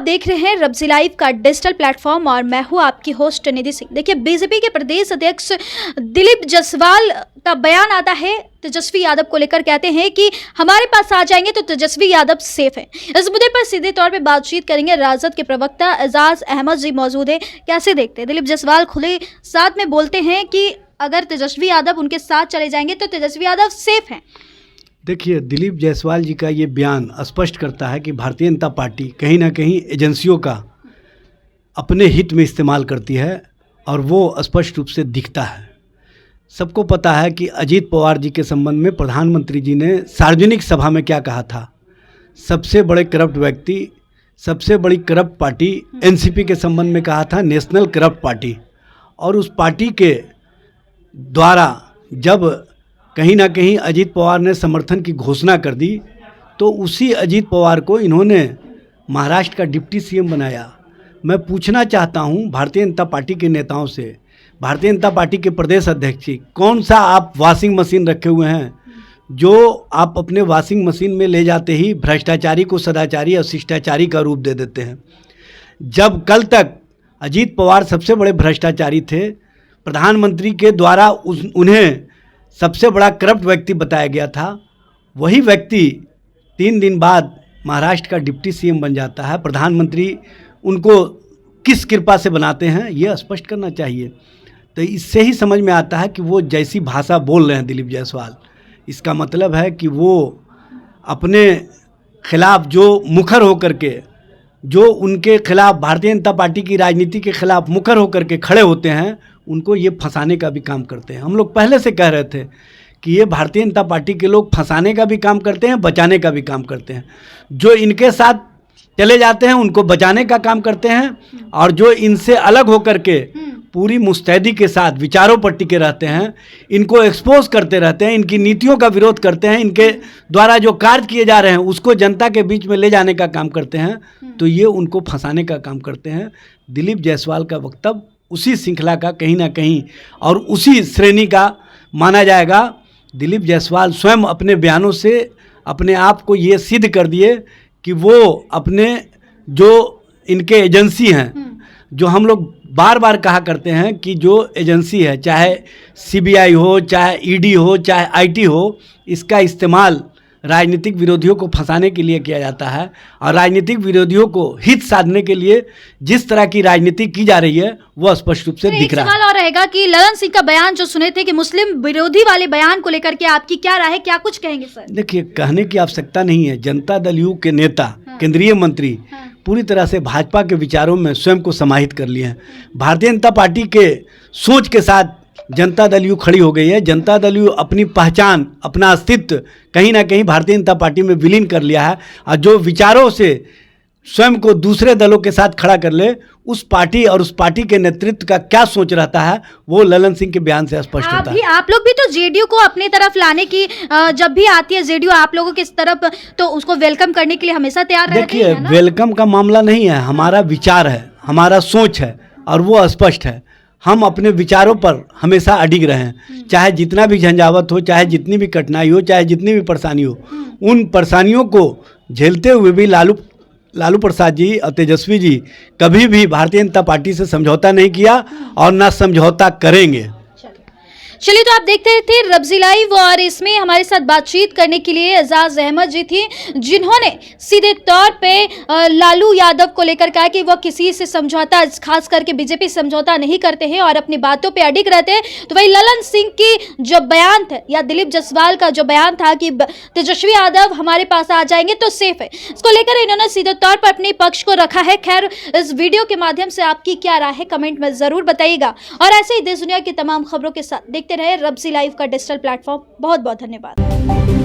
देख रहे हैं रब्जी लाइव का डिजिटल प्लेटफॉर्म और मैं हूं आपकी होस्ट निधि सिंह। देखिए, बीजेपी के प्रदेश अध्यक्ष दिलीप जायसवाल का बयान आता है तेजस्वी यादव को लेकर। कहते हैं कि हमारे पास आ जाएंगे तो तेजस्वी यादव सेफ है। इस मुद्दे पर सीधे तौर पे बातचीत करेंगे। राजद के प्रवक्ता एजाज अहमद जी मौजूद है। कैसे देखते हैं? दिलीप जायसवाल खुले साथ में बोलते हैं कि अगर तेजस्वी यादव उनके साथ चले जाएंगे तो तेजस्वी यादव सेफ हैं। देखिए, दिलीप जायसवाल जी का ये बयान स्पष्ट करता है कि भारतीय जनता पार्टी कहीं ना कहीं एजेंसियों का अपने हित में इस्तेमाल करती है और वो स्पष्ट रूप से दिखता है। सबको पता है कि अजीत पवार जी के संबंध में प्रधानमंत्री जी ने सार्वजनिक सभा में क्या कहा था। सबसे बड़े करप्ट व्यक्ति, सबसे बड़ी करप्ट पार्टी एनसीपी के संबंध में कहा था नेशनल करप्ट पार्टी। और उस पार्टी के द्वारा जब कहीं ना कहीं अजीत पवार ने समर्थन की घोषणा कर दी तो उसी अजीत पवार को इन्होंने महाराष्ट्र का डिप्टी सीएम बनाया। मैं पूछना चाहता हूं भारतीय जनता पार्टी के नेताओं से, भारतीय जनता पार्टी के प्रदेश अध्यक्ष जी, कौन सा आप वॉशिंग मशीन रखे हुए हैं जो आप अपने वॉशिंग मशीन में ले जाते ही भ्रष्टाचारी को सदाचारी और शिष्टाचारी का रूप दे देते हैं। जब कल तक अजीत पवार सबसे बड़े भ्रष्टाचारी थे, प्रधानमंत्री के द्वारा उन्हें सबसे बड़ा करप्ट व्यक्ति बताया गया था, वही व्यक्ति 3 दिन बाद महाराष्ट्र का डिप्टी सीएम बन जाता है। प्रधानमंत्री उनको किस कृपा से बनाते हैं ये स्पष्ट करना चाहिए। तो इससे ही समझ में आता है कि वो जैसी भाषा बोल रहे हैं दिलीप जायसवाल, इसका मतलब है कि वो अपने खिलाफ जो मुखर होकर के, जो उनके खिलाफ भारतीय जनता पार्टी की राजनीति के खिलाफ मुखर होकर के खड़े होते हैं, उनको ये फंसाने का भी काम करते हैं। हम लोग पहले से कह रहे थे कि ये भारतीय जनता पार्टी के लोग फंसाने का भी काम करते हैं, बचाने का भी काम करते हैं। जो इनके साथ चले जाते हैं उनको बचाने का काम करते हैं और जो इनसे अलग होकर के पूरी मुस्तैदी के साथ विचारों पर टिके रहते हैं, इनको एक्सपोज करते रहते हैं, इनकी नीतियों का विरोध करते हैं, इनके द्वारा जो कार्य किए जा रहे हैं उसको जनता के बीच में ले जाने का काम करते हैं, तो ये उनको फंसाने का काम करते हैं। दिलीप जायसवाल का वक्तव्य उसी श्रृंखला का कहीं ना कहीं और उसी श्रेणी का माना जाएगा। दिलीप जायसवाल स्वयं अपने बयानों से अपने आप को ये सिद्ध कर दिए कि वो अपने जो इनके एजेंसी हैं, जो हम लोग बार बार कहा करते हैं कि जो एजेंसी है, चाहे सीबीआई हो, चाहे ईडी हो, चाहे आईटी हो, इसका इस्तेमाल राजनीतिक विरोधियों को फंसाने के लिए किया जाता है और राजनीतिक विरोधियों को हित साधने के लिए जिस तरह की राजनीति की जा रही है वो स्पष्ट रूप से दिख रहा है। सवाल और रहेगा कि ललन सिंह का बयान जो सुने थे कि मुस्लिम विरोधी वाले बयान को लेकर के आपकी क्या राय है, क्या कुछ कहेंगे सर? देखिए, कहने की आवश्यकता नहीं है। जनता दल यू के नेता, केंद्रीय मंत्री पूरी तरह से भाजपा के विचारों में स्वयं को समाहित कर लिए हैं। भारतीय जनता पार्टी के सोच के साथ जनता दल यू खड़ी हो गई है। जनता दल यू अपनी पहचान, अपना अस्तित्व कहीं ना कहीं भारतीय जनता पार्टी में विलीन कर लिया है और जो विचारों से स्वयं को दूसरे दलों के साथ खड़ा कर ले, उस पार्टी और उस पार्टी के नेतृत्व का क्या सोच रहता है वो ललन सिंह के बयान से स्पष्ट होता है। आप लोग भी तो जेडीयू को अपनी तरफ लाने की, जब भी आती है जेडीयू आप लोगों की तरफ, तो उसको वेलकम करने के लिए हमेशा तैयार रहते हैं। देखिए, वेलकम का मामला नहीं है, हमारा विचार है, हमारा सोच है और वो स्पष्ट है। हम अपने विचारों पर हमेशा अडिग रहे हैं, चाहे जितना भी झंझावत हो, चाहे जितनी भी कठिनाई हो, चाहे जितनी भी परेशानी हो। उन परेशानियों को झेलते हुए भी लालू प्रसाद जी और तेजस्वी जी कभी भी भारतीय जनता पार्टी से समझौता नहीं किया और ना समझौता करेंगे। चलिए, तो आप देखते थे रब्जी लाइव और इसमें हमारे साथ बातचीत करने के लिए एजाज अहमद जी थी, जिन्होंने सीधे तौर पे लालू यादव को लेकर कहा कि वो किसी से समझौता, खास करके बीजेपी समझौता नहीं करते हैं और अपनी बातों पे अडिग रहते हैं। तो वही ललन सिंह की जो बयान था या दिलीप जायसवाल का जो बयान था कि तेजस्वी यादव हमारे पास आ जाएंगे तो सेफ है, इसको लेकर इन्होंने सीधे तौर पर अपने पक्ष को रखा है। खैर, इस वीडियो के माध्यम से आपकी क्या राय है कमेंट में जरूर बताइएगा और ऐसे ही देश दुनिया की तमाम खबरों के साथ देखते रहे रब्जी लाइव का डिजिटल प्लेटफॉर्म। बहुत बहुत धन्यवाद।